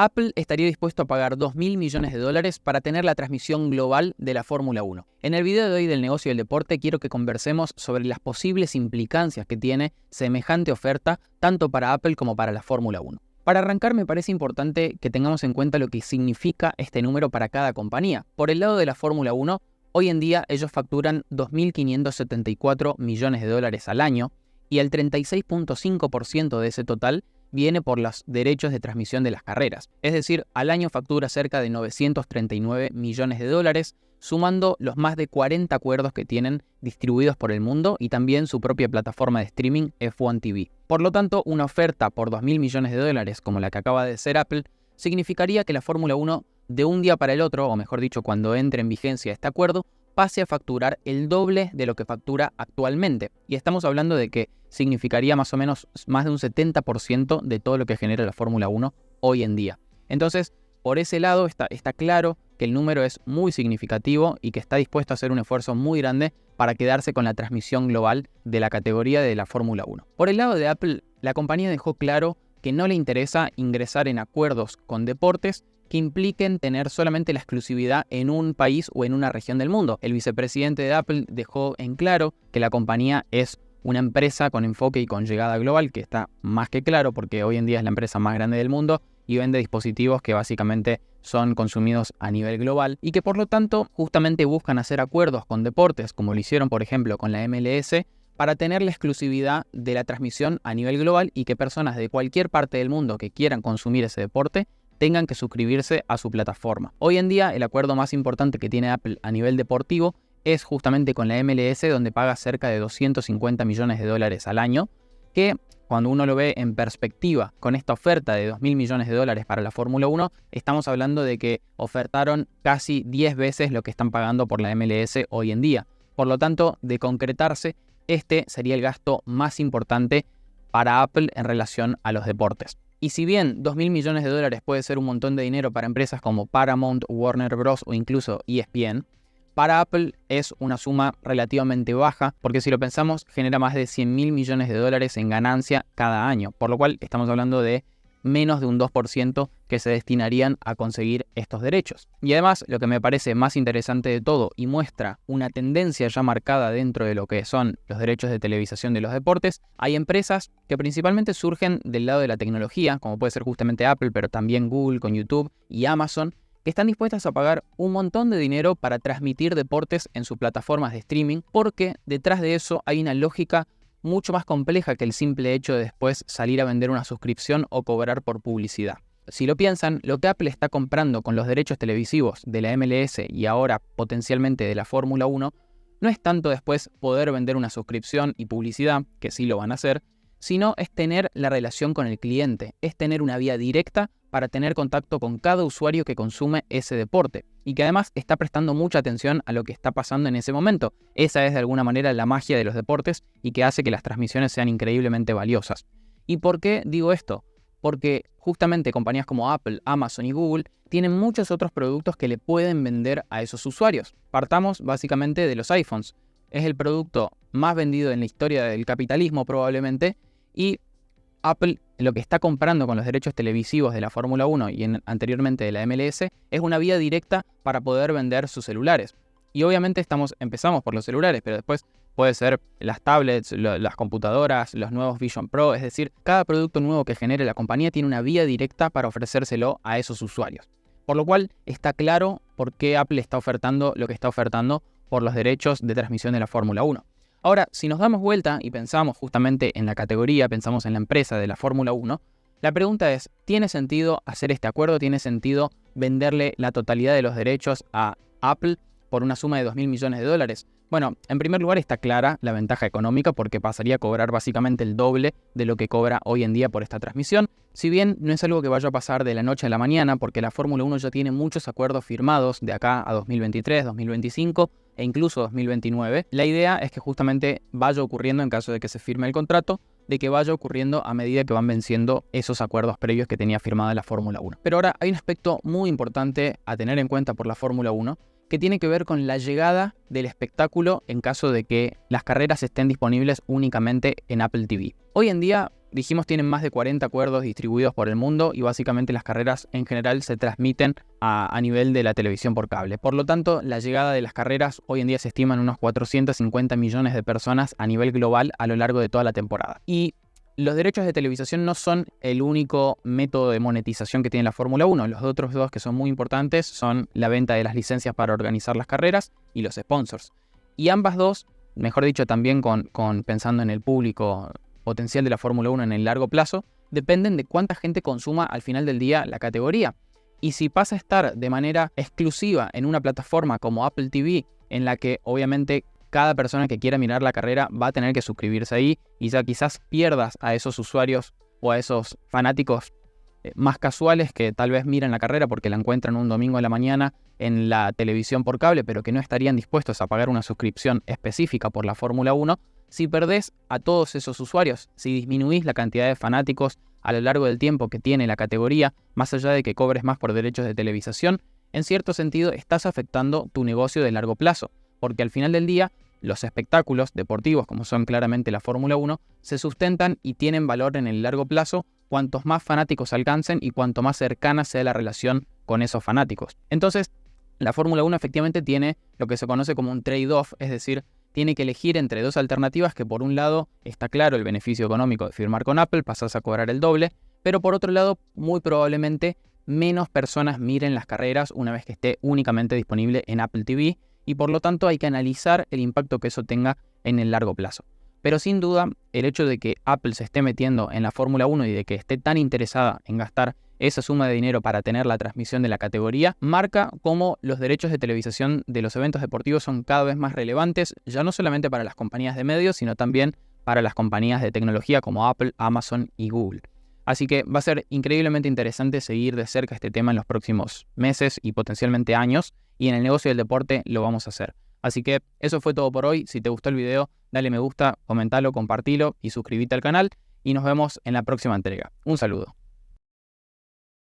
Apple estaría dispuesto a pagar 2.000 millones de dólares para tener la transmisión global de la Fórmula 1. En el video de hoy del negocio del deporte quiero que conversemos sobre las posibles implicancias que tiene semejante oferta tanto para Apple como para la Fórmula 1. Para arrancar me parece importante que tengamos en cuenta lo que significa este número para cada compañía. Por el lado de la Fórmula 1, hoy en día ellos facturan 2.574 millones de dólares al año y el 36.5% de ese total viene por los derechos de transmisión de las carreras. Es decir, al año factura cerca de 939 millones de dólares, sumando los más de 40 acuerdos que tienen distribuidos por el mundo y también su propia plataforma de streaming F1 TV. Por lo tanto, una oferta por 2.000 millones de dólares como la que acaba de hacer Apple significaría que la Fórmula 1 de un día para el otro, o mejor dicho, cuando entre en vigencia este acuerdo, pase a facturar el doble de lo que factura actualmente. Y estamos hablando de que significaría más o menos más de un 70% de todo lo que genera la Fórmula 1 hoy en día. Entonces, por ese lado está claro que el número es muy significativo y que está dispuesto a hacer un esfuerzo muy grande para quedarse con la transmisión global de la categoría de la Fórmula 1. Por el lado de Apple, la compañía dejó claro que no le interesa ingresar en acuerdos con deportes que impliquen tener solamente la exclusividad en un país o en una región del mundo. El vicepresidente de Apple dejó en claro que la compañía es una empresa con enfoque y con llegada global, que está más que claro porque hoy en día es la empresa más grande del mundo y vende dispositivos que básicamente son consumidos a nivel global y que por lo tanto justamente buscan hacer acuerdos con deportes, como lo hicieron por ejemplo con la MLS, para tener la exclusividad de la transmisión a nivel global y que personas de cualquier parte del mundo que quieran consumir ese deporte tengan que suscribirse a su plataforma. Hoy en día el acuerdo más importante que tiene Apple a nivel deportivo es justamente con la MLS, donde paga cerca de 250 millones de dólares al año, que cuando uno lo ve en perspectiva con esta oferta de 2.000 millones de dólares para la Fórmula 1, estamos hablando de que ofertaron casi 10 veces lo que están pagando por la MLS hoy en día. Por lo tanto, de concretarse, este sería el gasto más importante para Apple en relación a los deportes. Y si bien 2.000 millones de dólares puede ser un montón de dinero para empresas como Paramount, Warner Bros. O incluso ESPN, para Apple es una suma relativamente baja, porque si lo pensamos, genera más de 100.000 millones de dólares en ganancia cada año, por lo cual estamos hablando de menos de un 2% que se destinarían a conseguir estos derechos. Y además, lo que me parece más interesante de todo y muestra una tendencia ya marcada dentro de lo que son los derechos de televisación de los deportes, hay empresas que principalmente surgen del lado de la tecnología, como puede ser justamente Apple, pero también Google con YouTube y Amazon, que están dispuestas a pagar un montón de dinero para transmitir deportes en sus plataformas de streaming, porque detrás de eso hay una lógica mucho más compleja que el simple hecho de después salir a vender una suscripción o cobrar por publicidad. Si lo piensan, lo que Apple está comprando con los derechos televisivos de la MLS y ahora potencialmente de la Fórmula 1, no es tanto después poder vender una suscripción y publicidad, que sí lo van a hacer, sino es tener la relación con el cliente, es tener una vía directa para tener contacto con cada usuario que consume ese deporte y que además está prestando mucha atención a lo que está pasando en ese momento. Esa es de alguna manera la magia de los deportes y que hace que las transmisiones sean increíblemente valiosas. ¿Y por qué digo esto? Porque justamente compañías como Apple, Amazon y Google tienen muchos otros productos que le pueden vender a esos usuarios. Partamos básicamente de los iPhones. Es el producto más vendido en la historia del capitalismo probablemente y Apple lo que está comprando con los derechos televisivos de la Fórmula 1 y anteriormente de la MLS es una vía directa para poder vender sus celulares. Y obviamente empezamos por los celulares, pero después puede ser las tablets, las computadoras, los nuevos Vision Pro, es decir, cada producto nuevo que genere la compañía tiene una vía directa para ofrecérselo a esos usuarios. Por lo cual está claro por qué Apple está ofertando lo que está ofertando por los derechos de transmisión de la Fórmula 1. Ahora, si nos damos vuelta y pensamos justamente en la categoría, pensamos en la empresa de la Fórmula 1, la pregunta es, ¿tiene sentido hacer este acuerdo? ¿Tiene sentido venderle la totalidad de los derechos a Apple por una suma de 2.000 millones de dólares? Bueno, en primer lugar está clara la ventaja económica porque pasaría a cobrar básicamente el doble de lo que cobra hoy en día por esta transmisión. Si bien no es algo que vaya a pasar de la noche a la mañana porque la Fórmula 1 ya tiene muchos acuerdos firmados de acá a 2023, 2025 e incluso 2029, la idea es que justamente vaya ocurriendo en caso de que se firme el contrato, de que vaya ocurriendo a medida que van venciendo esos acuerdos previos que tenía firmada la Fórmula 1. Pero ahora hay un aspecto muy importante a tener en cuenta por la Fórmula 1 que tiene que ver con la llegada del espectáculo en caso de que las carreras estén disponibles únicamente en Apple TV. Hoy en día dijimos, tienen más de 40 acuerdos distribuidos por el mundo y básicamente las carreras en general se transmiten a nivel de la televisión por cable. Por lo tanto, la llegada de las carreras hoy en día se estima en unos 450 millones de personas a nivel global a lo largo de toda la temporada. Y los derechos de televisación no son el único método de monetización que tiene la Fórmula 1. Los otros dos que son muy importantes son la venta de las licencias para organizar las carreras y los sponsors. Y ambas dos, mejor dicho, también pensando en el público potencial de la Fórmula 1 en el largo plazo, dependen de cuánta gente consuma al final del día la categoría. Y si pasa a estar de manera exclusiva en una plataforma como Apple TV, en la que obviamente cada persona que quiera mirar la carrera va a tener que suscribirse ahí y ya quizás pierdas a esos usuarios o a esos fanáticos más casuales que tal vez miran la carrera porque la encuentran un domingo a la mañana en la televisión por cable, pero que no estarían dispuestos a pagar una suscripción específica por la Fórmula 1. Si perdés a todos esos usuarios, si disminuís la cantidad de fanáticos a lo largo del tiempo que tiene la categoría, más allá de que cobres más por derechos de televisación, en cierto sentido estás afectando tu negocio de largo plazo, porque al final del día los espectáculos deportivos, como son claramente la Fórmula 1, se sustentan y tienen valor en el largo plazo cuantos más fanáticos alcancen y cuanto más cercana sea la relación con esos fanáticos. Entonces, la Fórmula 1 efectivamente tiene lo que se conoce como un trade-off, es decir, tiene que elegir entre dos alternativas que por un lado está claro el beneficio económico de firmar con Apple, pasás a cobrar el doble, pero por otro lado muy probablemente menos personas miren las carreras una vez que esté únicamente disponible en Apple TV y por lo tanto hay que analizar el impacto que eso tenga en el largo plazo. Pero sin duda el hecho de que Apple se esté metiendo en la Fórmula 1 y de que esté tan interesada en gastar esa suma de dinero para tener la transmisión de la categoría, marca cómo los derechos de televisación de los eventos deportivos son cada vez más relevantes, ya no solamente para las compañías de medios, sino también para las compañías de tecnología como Apple, Amazon y Google. Así que va a ser increíblemente interesante seguir de cerca este tema en los próximos meses y potencialmente años, y en el negocio del deporte lo vamos a hacer. Así que eso fue todo por hoy. Si te gustó el video, dale me gusta, comentalo, compartilo y suscríbete al canal, y nos vemos en la próxima entrega. Un saludo.